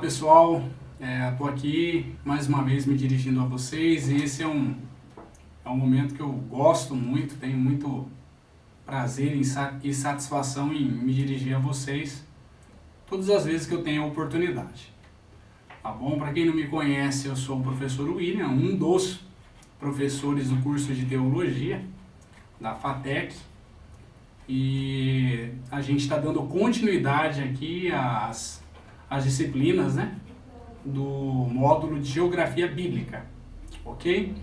pessoal, estou aqui mais uma vez me dirigindo a vocês e esse é um momento que eu gosto muito, tenho muito prazer e satisfação em me dirigir a vocês todas as vezes que eu tenho a oportunidade. Tá bom? Para quem não me conhece, eu sou o professor William, um dos professores do curso de Teologia da FATEC, e a gente está dando continuidade aqui às disciplinas, né, do módulo de Geografia Bíblica, ok?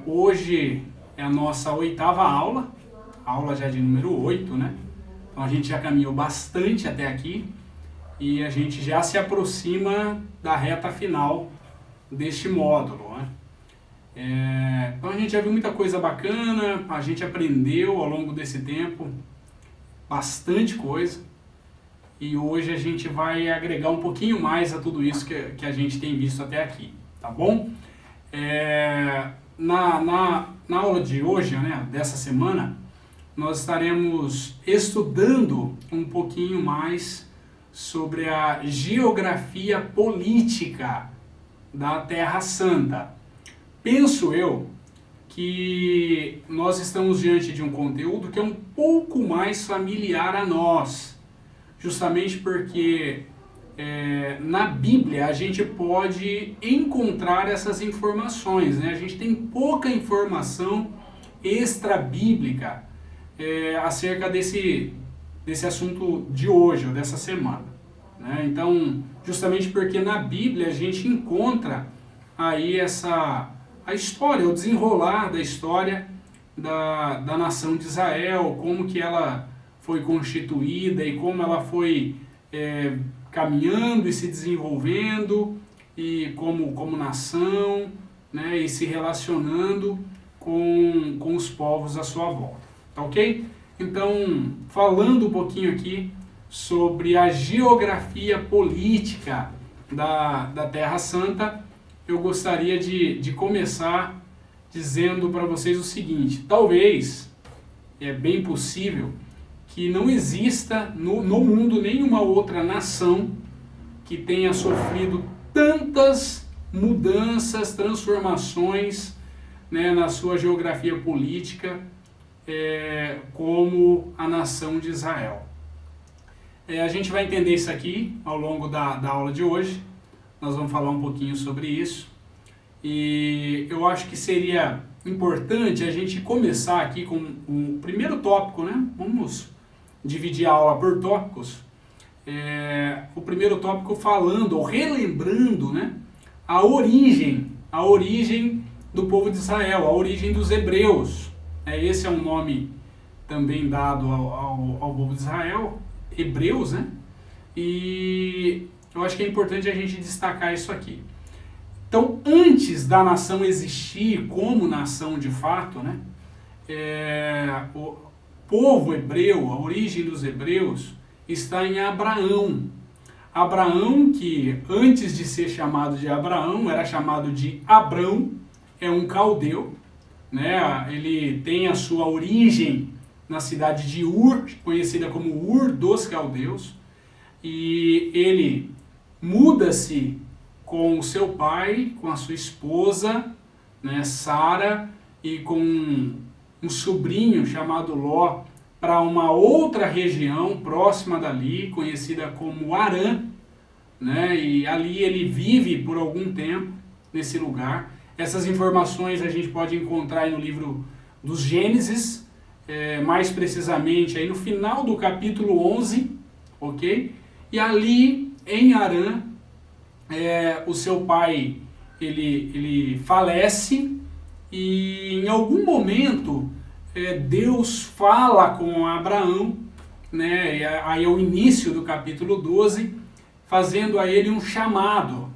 Hoje é a nossa 8ª aula já de número 8, né? Então a gente já caminhou bastante até aqui e a gente já se aproxima da reta final deste módulo, né? Então a gente já viu muita coisa bacana, a gente aprendeu ao longo desse tempo bastante coisa e hoje a gente vai agregar um pouquinho mais a tudo isso que a gente tem visto até aqui, tá bom? Na aula de hoje, né, dessa semana, nós estaremos estudando um pouquinho mais sobre a geografia política da Terra Santa. Penso eu que nós estamos diante de um conteúdo que é um pouco mais familiar a nós, justamente porque na Bíblia a gente pode encontrar essas informações, né? A gente tem pouca informação extra-bíblica acerca desse assunto de hoje, ou dessa semana, né? Então, justamente porque na Bíblia a gente encontra aí a história, o desenrolar da história da nação de Israel, como que ela foi constituída e como ela foi caminhando e se desenvolvendo e como nação, né, e se relacionando com os povos à sua volta, tá ok? Então, falando um pouquinho aqui sobre a geografia política da Terra Santa, eu gostaria de começar dizendo para vocês o seguinte: talvez, é bem possível, que não exista no mundo nenhuma outra nação que tenha sofrido tantas mudanças, transformações, né, na sua geografia política como a nação de Israel. A gente vai entender isso aqui ao longo da aula de hoje. Nós vamos falar um pouquinho sobre isso e eu acho que seria importante a gente começar aqui com o primeiro tópico, né? Vamos dividir a aula por tópicos. O primeiro tópico falando ou relembrando, né, a origem do povo de Israel, a origem dos hebreus. Esse é um nome também dado ao povo de Israel, hebreus, né? E eu acho que é importante a gente destacar isso aqui. Então, antes da nação existir como nação de fato, né, o povo hebreu, a origem dos hebreus, está em Abraão. Abraão, que antes de ser chamado de Abraão, era chamado de Abrão, é um caldeu, né? Ele tem a sua origem na cidade de Ur, conhecida como Ur dos Caldeus, e ele muda-se com o seu pai, com a sua esposa, né, Sara, e com um sobrinho chamado Ló, para uma outra região próxima dali, conhecida como Harã, né, e ali ele vive por algum tempo nesse lugar. Essas informações a gente pode encontrar aí no livro dos Gênesis, mais precisamente aí no final do capítulo 11, ok? E ali em Harã, o seu pai ele falece e em algum momento Deus fala com Abraão, né? Aí é o início do capítulo 12, fazendo a ele um chamado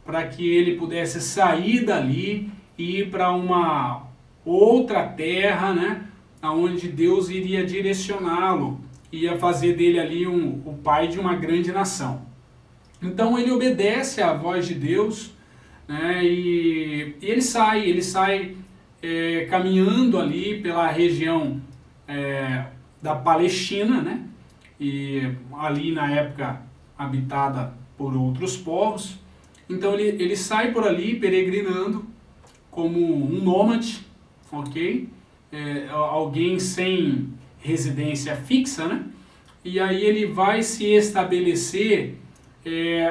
para que ele pudesse sair dali e ir para uma outra terra, né, onde Deus iria direcioná-lo, ia fazer dele ali o pai de uma grande nação. Então ele obedece à voz de Deus, né, e ele sai caminhando ali pela região da Palestina, né, e ali na época habitada por outros povos. Então ele sai por ali peregrinando como um nômade, ok? Alguém sem residência fixa, né? E aí ele vai se estabelecer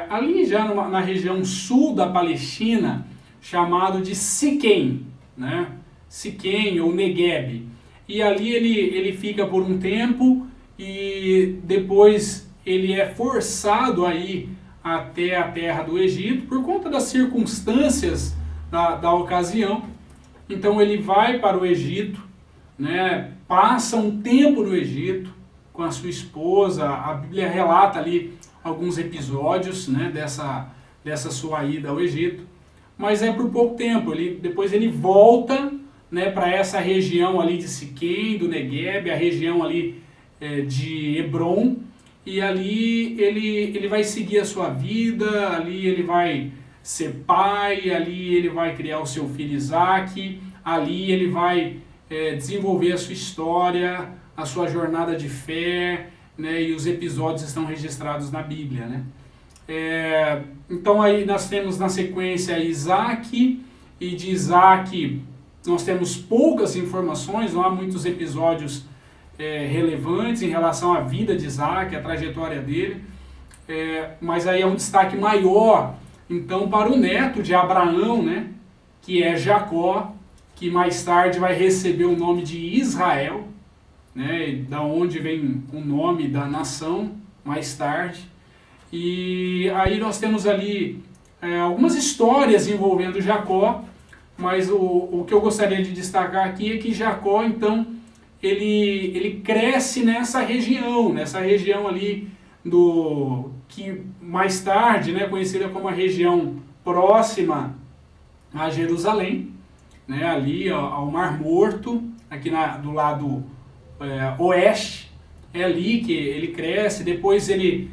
ali já na região sul da Palestina, chamado de Siquém, né? Siquém ou Negueb. E ali ele fica por um tempo e depois ele é forçado a ir até a terra do Egito por conta das circunstâncias da ocasião. Então ele vai para o Egito, né? Passa um tempo no Egito com a sua esposa. A Bíblia relata ali alguns episódios, né, dessa sua ida ao Egito, mas é por pouco tempo. Depois ele volta, né, para essa região ali de Siquém, do Negueb, a região ali de Hebron, e ali ele vai seguir a sua vida, ali ele vai ser pai, ali ele vai criar o seu filho Isaac, ali ele vai desenvolver a sua história, a sua jornada de fé, né, e os episódios estão registrados na Bíblia, né? Então aí nós temos na sequência Isaac, e de Isaac nós temos poucas informações, não há muitos episódios relevantes em relação à vida de Isaac, a trajetória dele, mas aí é um destaque maior então para o neto de Abraão, né, que é Jacó, que mais tarde vai receber o nome de Israel, né, da onde vem o nome da nação mais tarde. E aí nós temos ali algumas histórias envolvendo Jacó, mas o que eu gostaria de destacar aqui é que Jacó, então, ele cresce nessa região ali que mais tarde, né, conhecida como a região próxima a Jerusalém, né, ali ao Mar Morto, aqui do lado oeste, é ali que ele cresce. Depois ele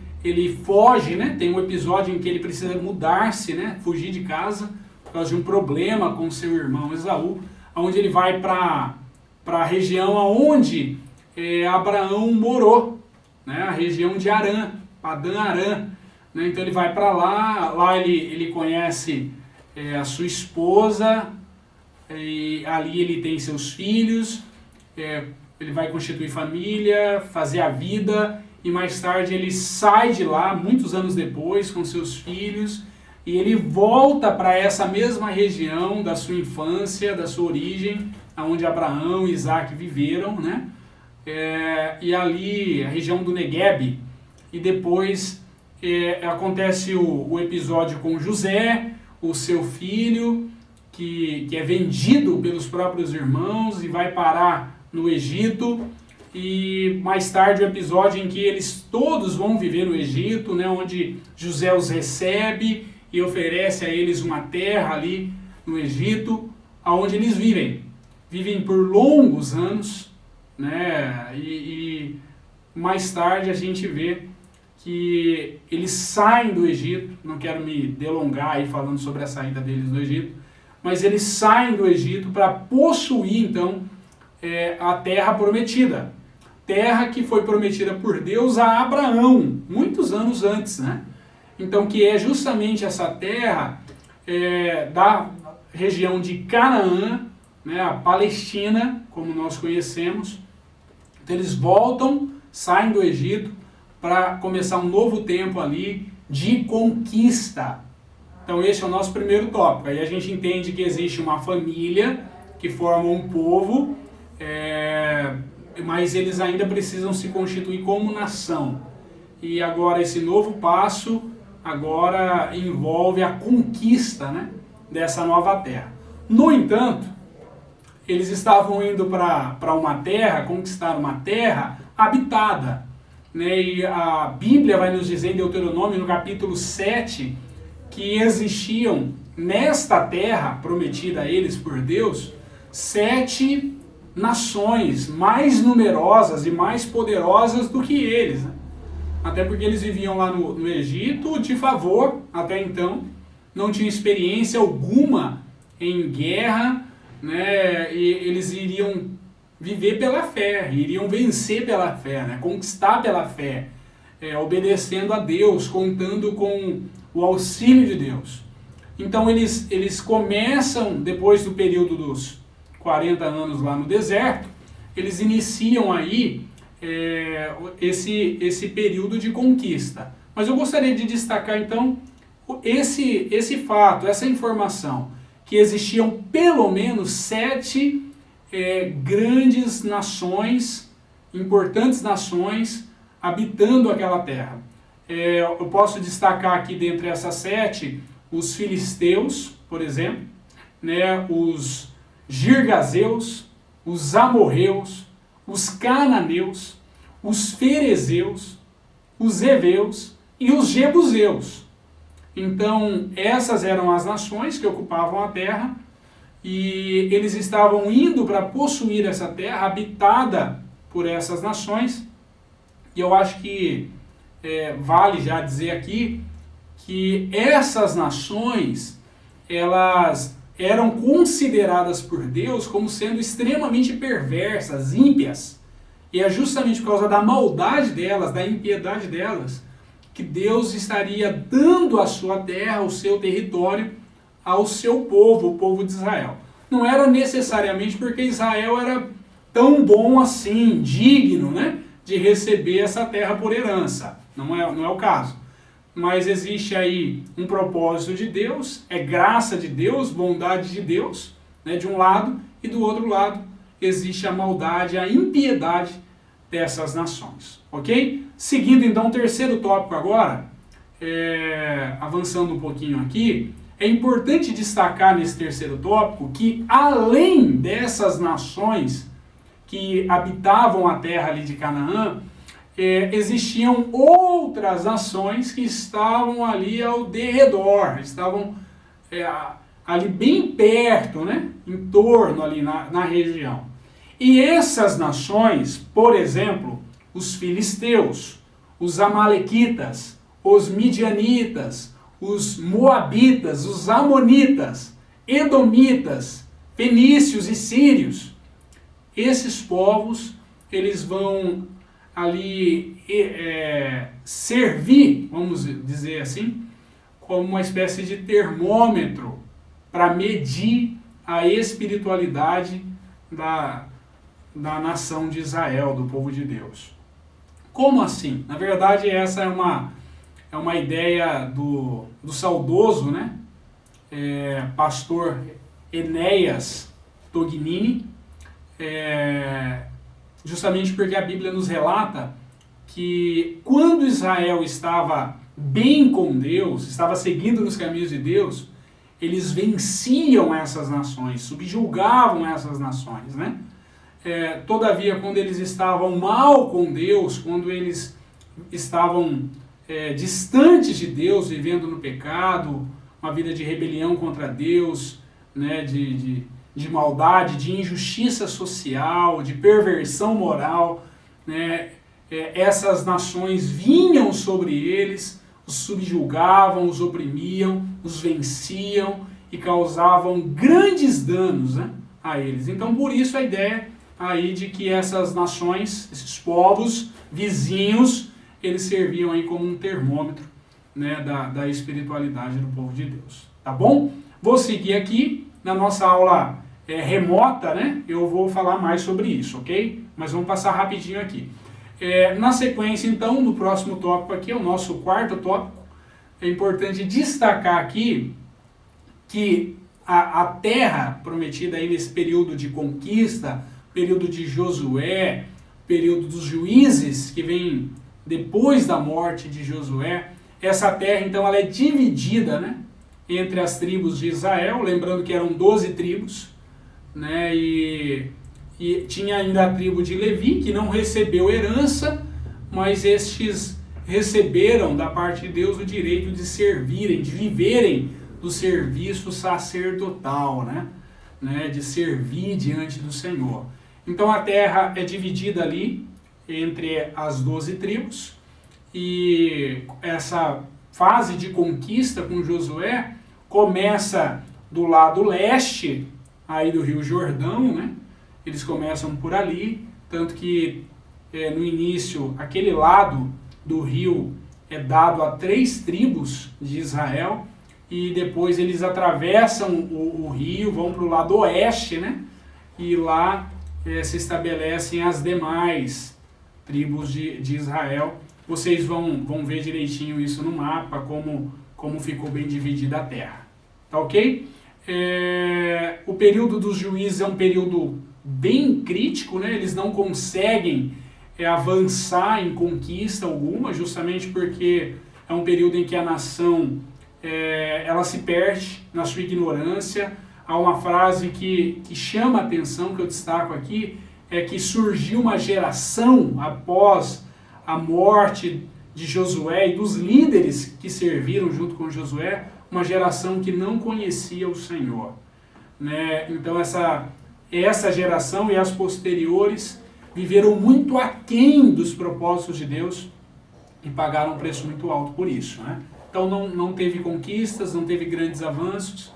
foge, né, tem um episódio em que ele precisa mudar-se, né, fugir de casa, por causa de um problema com seu irmão Esaú, onde ele vai para a região onde Abraão morou, né, a região de Arã, Padã-Arã, né, então ele vai para lá ele conhece a sua esposa, e ali ele tem seus filhos, ele vai constituir família, fazer a vida, e mais tarde ele sai de lá, muitos anos depois, com seus filhos, e ele volta para essa mesma região da sua infância, da sua origem, onde Abraão e Isaac viveram, né? E ali, a região do Negueb, e depois acontece o episódio com José, o seu filho, que é vendido pelos próprios irmãos e vai parar no Egito, e mais tarde o episódio em que eles todos vão viver no Egito, né, onde José os recebe e oferece a eles uma terra ali no Egito, onde eles vivem por longos anos, né, e mais tarde a gente vê que eles saem do Egito. Não quero me delongar aí falando sobre a saída deles do Egito, mas eles saem do Egito para possuir então a terra prometida, terra que foi prometida por Deus a Abraão muitos anos antes, né? Então, que é justamente essa terra da região de Canaã, né, a Palestina, como nós conhecemos. Então, eles voltam, saem do Egito para começar um novo tempo ali de conquista. Então esse é o nosso primeiro tópico. Aí a gente entende que existe uma família que forma um povo, mas eles ainda precisam se constituir como nação. E agora esse novo passo agora envolve a conquista, né, dessa nova terra. No entanto, eles estavam indo para uma terra, conquistar uma terra habitada, né? E a Bíblia vai nos dizer em Deuteronômio, no capítulo 7, que existiam nesta terra prometida a eles por Deus 7 nações mais numerosas e mais poderosas do que eles, né? Até porque eles viviam lá no Egito de favor, até então, não tinham experiência alguma em guerra, né? E eles iriam viver pela fé, iriam vencer pela fé, né? Conquistar pela fé. obedecendo a Deus, contando com o auxílio de Deus. Então eles começam, depois do período dos 40 anos lá no deserto, eles iniciam aí esse período de conquista. Mas eu gostaria de destacar então esse fato, essa informação, que existiam pelo menos 7 grandes nações, importantes nações, habitando aquela terra. Eu posso destacar aqui dentre essas 7 os filisteus, por exemplo, né, os girgazeus, os amorreus, os cananeus, os ferezeus, os heveus e os jebuseus. Então, essas eram as nações que ocupavam a terra e eles estavam indo para possuir essa terra habitada por essas nações. E eu acho que vale já dizer aqui que essas nações, elas eram consideradas por Deus como sendo extremamente perversas, ímpias. E é justamente por causa da maldade delas, da impiedade delas, que Deus estaria dando a sua terra, o seu território, ao seu povo, o povo de Israel. Não era necessariamente porque Israel era tão bom assim, digno, né, de receber essa terra por herança. Não é o caso. Mas existe aí um propósito de Deus, é graça de Deus, bondade de Deus, né, de um lado, e do outro lado existe a maldade, a impiedade dessas nações. Ok? Seguindo então o terceiro tópico agora, avançando um pouquinho aqui, é importante destacar nesse terceiro tópico que além dessas nações que habitavam a terra ali de Canaã, existiam outras nações que estavam ali ao derredor, estavam ali bem perto, né, em torno ali na região. E essas nações, por exemplo, os filisteus, os amalequitas, os midianitas, os moabitas, os amonitas, edomitas, fenícios e sírios, esses povos, eles vão ali servir, vamos dizer assim, como uma espécie de termômetro para medir a espiritualidade da nação de Israel, do povo de Deus. Como assim? Na verdade, essa é uma ideia do saudoso, né, pastor Enéas Tognini, justamente porque a Bíblia nos relata que quando Israel estava bem com Deus, estava seguindo nos caminhos de Deus, eles venciam essas nações, subjugavam essas nações, né? Todavia, quando eles estavam mal com Deus, quando eles estavam distantes de Deus, vivendo no pecado, uma vida de rebelião contra Deus, né, de maldade, de injustiça social, de perversão moral, né, essas nações vinham sobre eles, os subjugavam, os oprimiam, os venciam e causavam grandes danos, né, a eles. Então, por isso a ideia aí de que essas nações, esses povos vizinhos, eles serviam aí como um termômetro, né, da espiritualidade do povo de Deus. Tá bom? Vou seguir aqui na nossa aula remota, né? Eu vou falar mais sobre isso, ok? Mas vamos passar rapidinho aqui. Na sequência, então, no próximo tópico aqui, é o nosso quarto tópico. É importante destacar aqui que a terra prometida aí nesse período de conquista, período de Josué, período dos juízes, que vem depois da morte de Josué, essa terra, então, ela é dividida, né, entre as tribos de Israel, lembrando que eram 12 tribos, né, e tinha ainda a tribo de Levi, que não recebeu herança, mas estes receberam da parte de Deus o direito de servirem, de viverem do serviço sacerdotal, né, de servir diante do Senhor. Então a terra é dividida ali entre as 12 tribos, e essa fase de conquista com Josué começa do lado leste, aí do Rio Jordão, né? Eles começam por ali, tanto que no início aquele lado do rio é dado a 3 tribos de Israel, e depois eles atravessam o rio, vão para o lado oeste, né? E lá se estabelecem as demais tribos de Israel. Vocês vão ver direitinho isso no mapa, como ficou bem dividida a terra. Tá ok? O período dos juízes é um período bem crítico, né? Eles não conseguem avançar em conquista alguma, justamente porque é um período em que a nação ela se perde na sua ignorância. Há uma frase que chama a atenção, que eu destaco aqui, é que surgiu uma geração após a morte de Josué e dos líderes que serviram junto com Josué, uma geração que não conhecia o Senhor, né? Então essa geração e as posteriores viveram muito aquém dos propósitos de Deus e pagaram um preço muito alto por isso, né? Então não teve conquistas, não teve grandes avanços,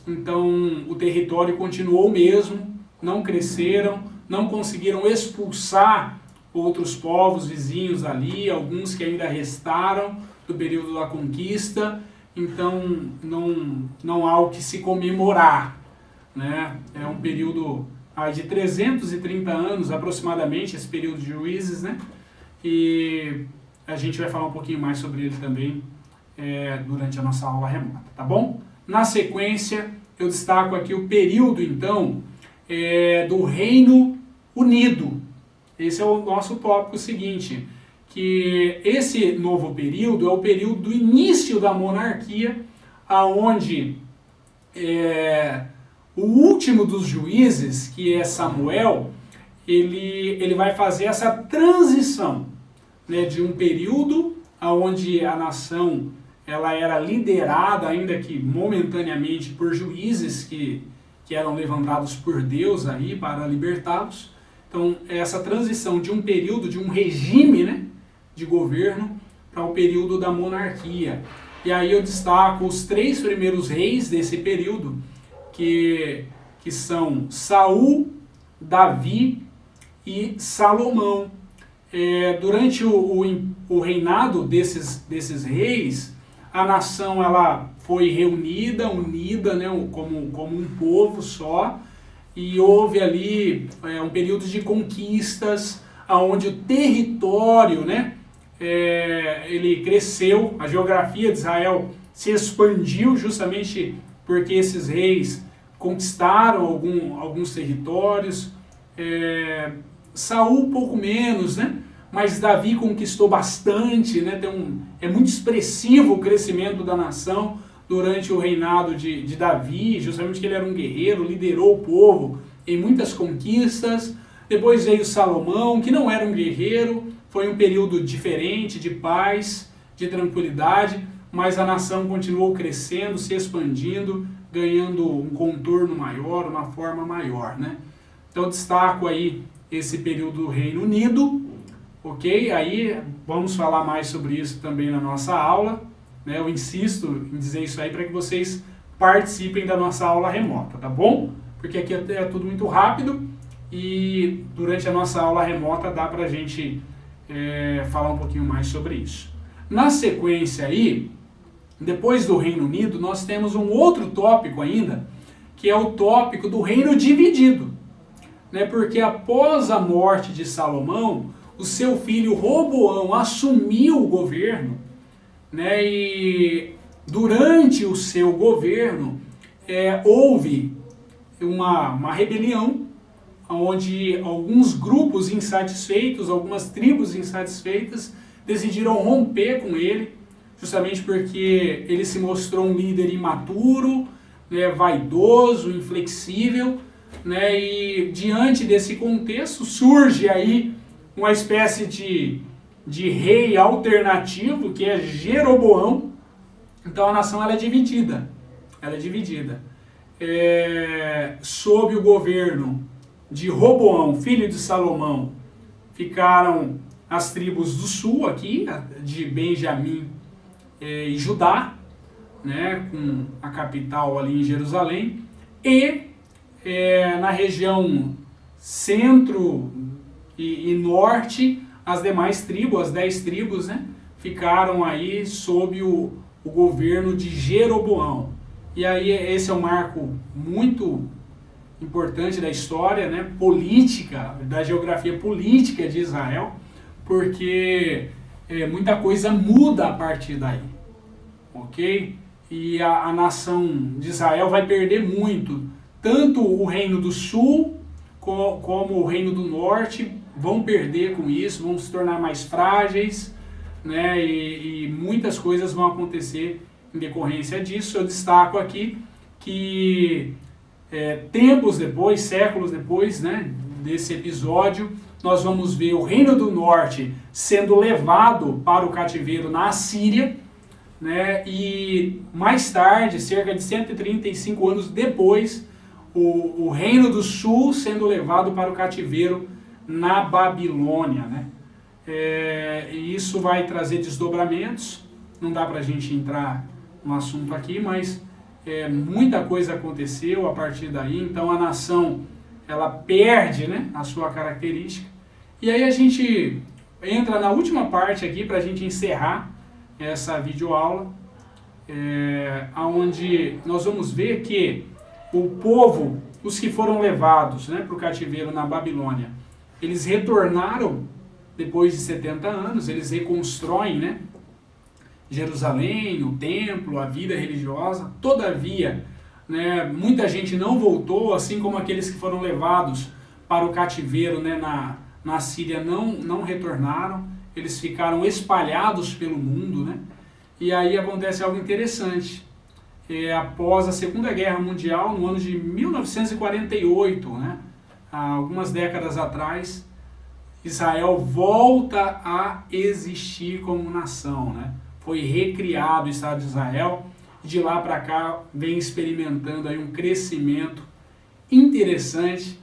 então o território continuou o mesmo, não cresceram, não conseguiram expulsar outros povos vizinhos ali, alguns que ainda restaram do período da conquista, então não há o que se comemorar, né? É um período de 330 anos aproximadamente, esse período de juízes, né? E a gente vai falar um pouquinho mais sobre ele também durante a nossa aula remota, tá bom? Na sequência, eu destaco aqui o período, então, do Reino Unido. Esse é o nosso tópico seguinte, que esse novo período é o período do início da monarquia, aonde o último dos juízes, que é Samuel, ele vai fazer essa transição, né, de um período onde a nação ela era liderada, ainda que momentaneamente, por juízes que eram levantados por Deus aí para libertá-los. Então, essa transição de um período, de um regime, né, de governo, para o período da monarquia. E aí eu destaco os 3 primeiros reis desse período, que são Saul, Davi e Salomão. Durante o reinado desses reis, a nação ela foi reunida, unida, né, como um povo só, e houve ali um período de conquistas, onde o território, né, ele cresceu, a geografia de Israel se expandiu justamente porque esses reis conquistaram alguns territórios. Saul um pouco menos, né? Mas Davi conquistou bastante, né? É muito expressivo o crescimento da nação durante o reinado de Davi, justamente que ele era um guerreiro, liderou o povo em muitas conquistas. Depois veio Salomão, que não era um guerreiro, foi um período diferente, de paz, de tranquilidade, mas a nação continuou crescendo, se expandindo, ganhando um contorno maior, uma forma maior, né? Então destaco aí esse período do Reino Unido, ok? Aí vamos falar mais sobre isso também na nossa aula, né? Eu insisto em dizer isso aí para que vocês participem da nossa aula remota, tá bom? Porque aqui é tudo muito rápido e durante a nossa aula remota dá para a gente falar um pouquinho mais sobre isso. Na sequência aí, depois do Reino Unido, nós temos um outro tópico ainda, que é o tópico do reino dividido, né? Porque após a morte de Salomão, o seu filho Roboão assumiu o governo, né? E durante o seu governo houve uma rebelião, onde alguns grupos insatisfeitos, algumas tribos insatisfeitas, decidiram romper com ele, justamente porque ele se mostrou um líder imaturo, né, vaidoso, inflexível, né, e diante desse contexto surge aí uma espécie de rei alternativo, que é Jeroboão. Então a nação ela é dividida, sob o governo de Roboão, filho de Salomão, ficaram as tribos do sul aqui, de Benjamim e Judá, né, com a capital ali em Jerusalém, e na região centro e norte, as demais tribos, as 10 tribos, né, ficaram aí sob o governo de Jeroboão. E aí esse é um marco muito importante da história, né, política, da geografia política de Israel, porque muita coisa muda a partir daí, ok? E a nação de Israel vai perder muito, tanto o reino do sul como o reino do norte vão perder com isso, vão se tornar mais frágeis, né, e muitas coisas vão acontecer em decorrência disso. Eu destaco aqui que tempos depois, séculos depois, né, desse episódio, nós vamos ver o reino do norte sendo levado para o cativeiro na Assíria, né, e mais tarde, cerca de 135 anos depois, o reino do sul sendo levado para o cativeiro na Babilônia, né? E isso vai trazer desdobramentos, não dá para a gente entrar no assunto aqui, mas muita coisa aconteceu a partir daí, então a nação ela perde, né, a sua característica. E aí a gente entra na última parte aqui para a gente encerrar essa videoaula, onde nós vamos ver que o povo, os que foram levados, né, para o cativeiro na Babilônia, eles retornaram depois de 70 anos, eles reconstroem, né, Jerusalém, o templo, a vida religiosa. Todavia, né, muita gente não voltou, assim como aqueles que foram levados para o cativeiro, né, na Síria não retornaram, eles ficaram espalhados pelo mundo, né? E aí acontece algo interessante. Após a Segunda Guerra Mundial, no ano de 1948, né, algumas décadas atrás, Israel volta a existir como nação, né? Foi recriado o Estado de Israel, e de lá para cá vem experimentando aí um crescimento interessante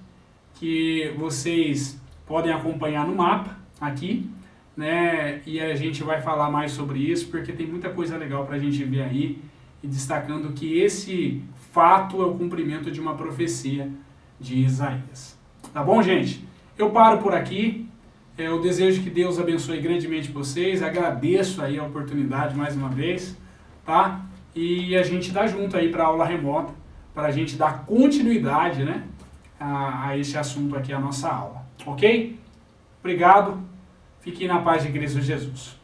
que vocês podem acompanhar no mapa aqui, né? E a gente vai falar mais sobre isso porque tem muita coisa legal para a gente ver aí, e destacando que esse fato é o cumprimento de uma profecia de Isaías. Tá bom, gente? Eu paro por aqui. Eu desejo que Deus abençoe grandemente vocês. Agradeço aí a oportunidade mais uma vez, tá? E a gente dá junto aí para a aula remota, para a gente dar continuidade, né, a esse assunto aqui, a nossa aula. Ok? Obrigado. Fiquem na paz de Cristo Jesus.